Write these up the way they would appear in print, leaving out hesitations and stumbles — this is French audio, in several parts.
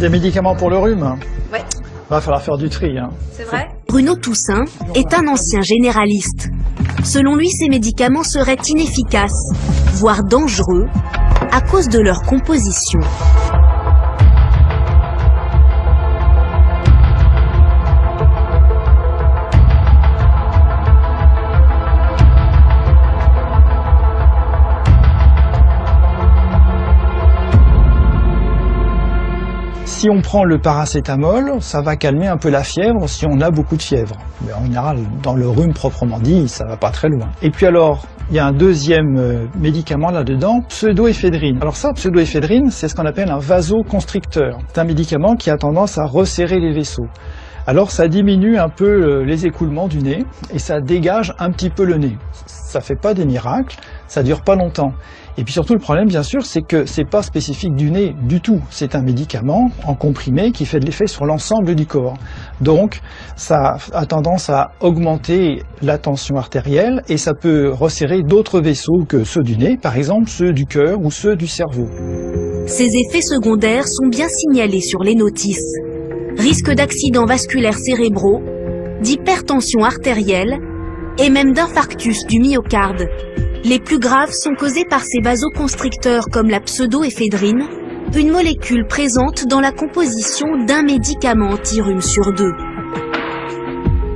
Des médicaments pour le rhume? Ouais. Va falloir faire du tri. Hein. C'est vrai? Bruno Toussaint est un ancien généraliste. Selon lui, ces médicaments seraient inefficaces, voire dangereux, à cause de leur composition. Si on prend le paracétamol, ça va calmer un peu la fièvre si on a beaucoup de fièvre. Mais en général, dans le rhume proprement dit, ça va pas très loin. Et puis alors, il y a un deuxième médicament là-dedans, pseudoéphédrine. Alors ça, pseudoéphédrine, c'est ce qu'on appelle un vasoconstricteur. C'est un médicament qui a tendance à resserrer les vaisseaux. Alors ça diminue un peu les écoulements du nez et ça dégage un petit peu le nez. Ça fait pas des miracles, ça dure pas longtemps. Et puis surtout le problème bien sûr c'est que c'est pas spécifique du nez du tout. C'est un médicament en comprimé qui fait de l'effet sur l'ensemble du corps. Donc ça a tendance à augmenter la tension artérielle et ça peut resserrer d'autres vaisseaux que ceux du nez, par exemple ceux du cœur ou ceux du cerveau. Ces effets secondaires sont bien signalés sur les notices. Risque d'accidents vasculaires cérébraux, d'hypertension artérielle et même d'infarctus du myocarde. Les plus graves sont causés par ces vasoconstricteurs comme la pseudoéphédrine, une molécule présente dans la composition d'un médicament anti-rhume sur 2.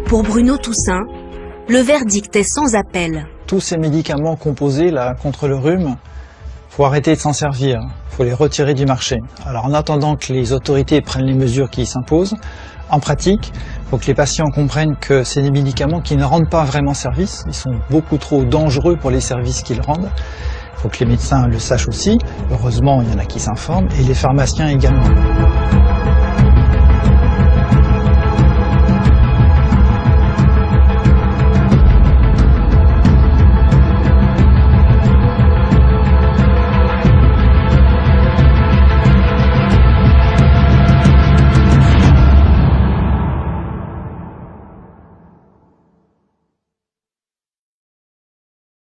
Pour Bruno Toussaint, le verdict est sans appel. Tous ces médicaments composés là, contre le rhume, faut arrêter de s'en servir, faut les retirer du marché. Alors en attendant que les autorités prennent les mesures qui s'imposent, en pratique, il faut que les patients comprennent que c'est des médicaments qui ne rendent pas vraiment service, ils sont beaucoup trop dangereux pour les services qu'ils rendent. Il faut que les médecins le sachent aussi, heureusement il y en a qui s'informent, et les pharmaciens également.